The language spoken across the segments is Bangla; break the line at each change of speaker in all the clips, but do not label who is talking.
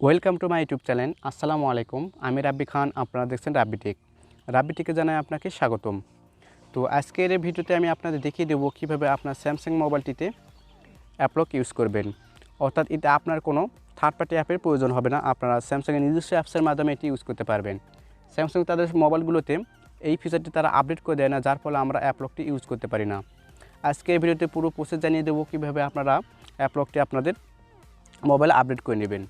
Welcome to my YouTube channel. আসসালামু আলাইকুম, আমি রাব্বি খান। আপনারা দেখছেন রাব্বিটেক। রাব্বিটেকে জানাই আপনাকে স্বাগতম। তো আজকের এই ভিডিওতে আমি আপনাদের দেখিয়ে দেবো কীভাবে আপনার স্যামসাং মোবাইলটিতে অ্যাপলক ইউজ করবেন। অর্থাৎ এতে আপনার কোনো থার্ড পার্টি অ্যাপের প্রয়োজন হবে না, আপনারা স্যামসাংয়ের নিজস্ব অ্যাপসের মাধ্যমে এটি ইউজ করতে পারবেন। স্যামসাং তাদের মোবাইলগুলোতে এই ফিচারটি তারা আপডেট করে দেয় না, যার ফলে আমরা অ্যাপলকটি ইউজ করতে পারি না। আজকে এই ভিডিওতে পুরো প্রসেস জানিয়ে দেবো কীভাবে আপনারা অ্যাপলকটি আপনাদের মোবাইলে আপডেট করে নেবেন।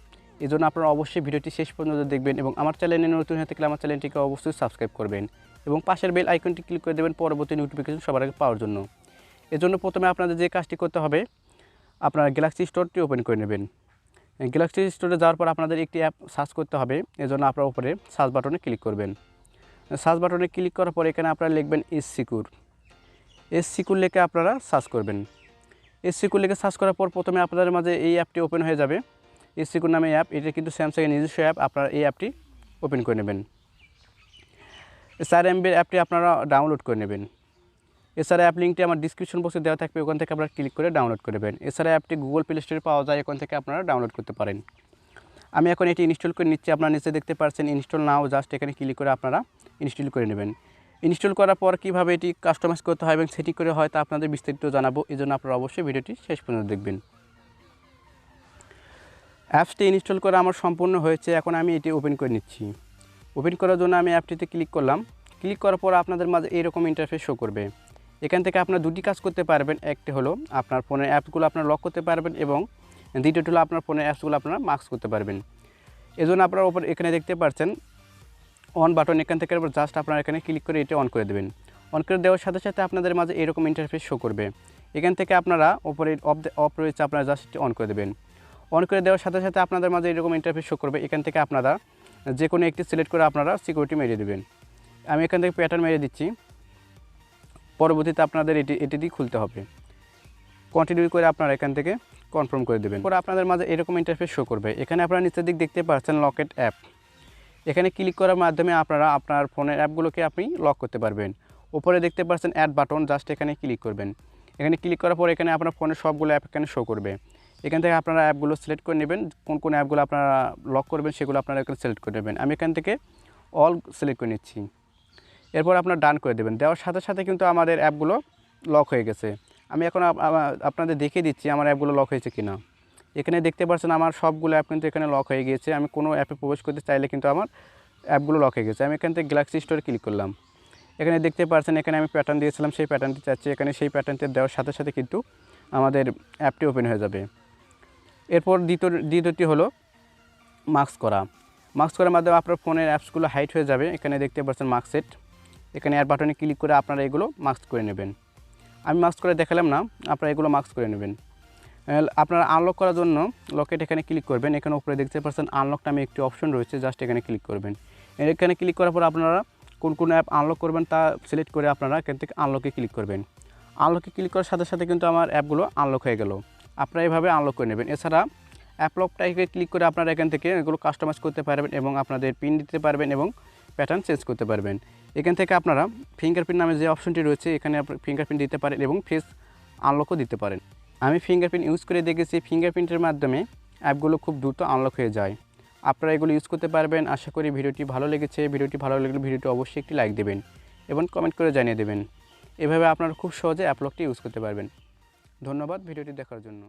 এই জন্য আপনারা অবশ্যই ভিডিওটি শেষ পর্যন্ত দেখবেন এবং আমার চ্যানেলে নতুন হয়ে থাকলে আমার চ্যানেলটিকে অবশ্যই সাবস্ক্রাইব করবেন এবং পাশের বেল আইকনটি ক্লিক করে দেবেন পরবর্তী নোটিফিকেশন সবার আগে পাওয়ার জন্য। এজন্য প্রথমে আপনাদের যে কাজটি করতে হবে, আপনারা গ্যালাক্সি স্টোরটি ওপেন করে নেবেন। গ্যালাক্সি স্টোরে যাওয়ার পর আপনাদের একটি অ্যাপ সার্চ করতে হবে। এজন্য আপনারা উপরে সার্চ বাটনে ক্লিক করবেন। সার্চ বাটনে ক্লিক করার পর এখানে আপনারা লিখবেন সিকিউর লিখে আপনারা সার্চ করবেন। সিকিউর লিখে সার্চ করার পর প্রথমে আপনাদের মাঝে এই অ্যাপটি ওপেন হয়ে যাবে। সিকিউর নামে অ্যাপ, এটা কিন্তু স্যামসাংয়ের নিজস্ব অ্যাপ। আপনারা এই অ্যাপটি ওপেন করে নেবেন। 4 MB অ্যাপটি আপনারা ডাউনলোড করে নেবেন। এছাড়া অ্যাপ লিঙ্কটি আমার ডিসক্রিপশন বক্সে দেওয়া থাকবে, ওখান থেকে আপনারা ক্লিক করে ডাউনলোড করে নেবেন। এছাড়া অ্যাপটি গুগল প্লে স্টোরে পাওয়া যায়, ওখান থেকে আপনারা ডাউনলোড করতে পারেন। আমি এখন এটি ইনস্টল করে নিচ্ছি। আপনারা নিচে দেখতে পাচ্ছেন ইনস্টল নাও, জাস্ট এখানে ক্লিক করে আপনারা ইনস্টল করে নেবেন। ইনস্টল করার পর কীভাবে এটি কাস্টমাইজ করতে হয় এবং সেটিং করে হয় তা আপনাদের বিস্তারিত জানাবো। এই জন্য আপনারা অবশ্যই ভিডিওটি শেষ পর্যন্ত দেখবেন। অ্যাপসটি ইনস্টল করা আমার সম্পূর্ণ হয়েছে। এখন আমি এটি ওপেন করে নিচ্ছি। ওপেন করার জন্য আমি অ্যাপটিতে ক্লিক করলাম। ক্লিক করার পর আপনাদের মাঝে এইরকম ইন্টারফেস শো করবে। এখান থেকে আপনার দুটি কাজ করতে পারবেন। একটি হলো আপনার ফোনের অ্যাপসগুলো আপনারা লক করতে পারবেন এবং দ্বিতীয়টি হলো আপনার ফোনের অ্যাপসগুলো আপনারা মাস্ক করতে পারবেন। এজন্য আপনারা ওপর এখানে দেখতে পাচ্ছেন অন বাটন, এখান থেকে জাস্ট আপনারা এখানে ক্লিক করে এটি অন করে দেবেন। অন করে দেওয়ার সাথে সাথে আপনাদের মাঝে এরকম ইন্টারফেস শো করবে। এখান থেকে আপনারা ওপরে অফ রয়েছে, আপনারা জাস্ট অন করে দেবেন। অন করে দেওয়ার সাথে সাথে আপনাদের মাঝে এরকম ইন্টারফেস শো করবে। এখান থেকে আপনারা যে কোনো একটি সিলেক্ট করে আপনারা সিকিউরিটি মেরে দেবেন। আমি এখান থেকে প্যাটার্ন মেরে দিচ্ছি। পরবর্তীতে আপনাদের এটি দিয়ে খুলতে হবে। কন্টিনিউ করে আপনারা এখান থেকে কনফার্ম করে দেবেন। পরে আপনাদের মাঝে এরকম ইন্টারফেস শো করবে। এখানে আপনারা নিচের দিক দেখতে পাচ্ছেন লকেট অ্যাপ। এখানে ক্লিক করার মাধ্যমে আপনারা আপনার ফোনের অ্যাপগুলোকে আপনি লক করতে পারবেন। উপরে দেখতে পাচ্ছেন অ্যাড বাটন, জাস্ট এখানে ক্লিক করবেন। এখানে ক্লিক করার পর এখানে আপনার ফোনের সবগুলো অ্যাপ এখানে শো করবে। এখান থেকে আপনারা অ্যাপগুলো সিলেক্ট করে নেবেন। কোন কোন অ্যাপগুলো আপনারা লক করবেন সেগুলো আপনারা এখানে সিলেক্ট করে নেবেন। আমি এখান থেকে অল সিলেক্ট করে নিচ্ছি। এরপর আপনারা ডান করে দেবেন। দেওয়ার সাথে সাথে কিন্তু আমাদের অ্যাপগুলো লক হয়ে গেছে। আমি এখন আপনাদের দেখিয়ে দিচ্ছি আমার অ্যাপগুলো লক হয়েছে কিনা। এখানে দেখতে পাচ্ছেন আমার সবগুলো অ্যাপ কিন্তু এখানে লক হয়ে গিয়েছে। আমি কোনো অ্যাপে প্রবেশ করতে চাইলে কিন্তু আমার অ্যাপগুলো লক হয়ে গেছে। আমি এখান থেকে গ্যালাক্সি স্টোরে ক্লিক করলাম। এখানে দেখতে পাচ্ছেন এখানে আমি প্যাটার্ন দিয়েছিলাম, সেই প্যাটার্নটি চাচ্ছি। এখানে সেই প্যাটার্নটি দেওয়ার সাথে সাথে কিন্তু আমাদের অ্যাপটি ওপেন হয়ে যাবে। এরপর দ্বিতীয়টি হলো মাস্ক করার মাধ্যমে আপনার ফোনের অ্যাপসগুলো হাইড হয়ে যাবে। এখানে দেখতে পাচ্ছেন মাস্ক সেট, এখানে অ্যাড বাটনে ক্লিক করে আপনারা এগুলো মাস্ক করে নেবেন। আমি মাস্ক করে দেখালাম না, আপনারা এগুলো মাস্ক করে নেবেন। আপনারা আনলক করার জন্য লকেট এখানে ক্লিক করবেন। এখানে উপরে দেখতে পাচ্ছেন আনলক নামে একটি অপশন রয়েছে, জাস্ট এখানে ক্লিক করবেন। এখানে ক্লিক করার পর আপনারা কোন কোন অ্যাপ আনলক করবেন তা সিলেক্ট করে আপনারা এখান থেকে আনলকে ক্লিক করবেন। আনলকে ক্লিক করার সাথে সাথে কিন্তু আমার অ্যাপগুলো আনলক হয়ে গেল। আপনারা এইভাবে আনলক করে নেবেন। এছাড়া অ্যাপলকটাকে ক্লিক করে আপনারা এখান থেকে এগুলো কাস্টমাইজ করতে পারবেন এবং আপনাদের পিন দিতে পারবেন এবং প্যাটার্ন চেঞ্জ করতে পারবেন। এখান থেকে আপনারা ফিঙ্গারপ্রিন্ট নামে যে অপশনটি রয়েছে এখানে ফিঙ্গারপ্রিন্ট দিতে পারেন এবং ফেস আনলকও দিতে পারেন। আমি ফিঙ্গারপ্রিন্ট ইউজ করে দেখেছি, ফিঙ্গারপ্রিন্টের মাধ্যমে অ্যাপগুলো খুব দ্রুত আনলক হয়ে যায়। আপনারা এগুলো ইউজ করতে পারবেন। আশা করি ভিডিওটি ভালো লেগেছে। ভিডিওটি ভালো লাগলে ভিডিওটি অবশ্যই একটি লাইক দেবেন এবং কমেন্ট করে জানিয়ে দেবেন। এভাবে আপনারা খুব সহজে অ্যাপলকটি ইউজ করতে পারবেন। ধন্যবাদ ভিডিওটি দেখার জন্য।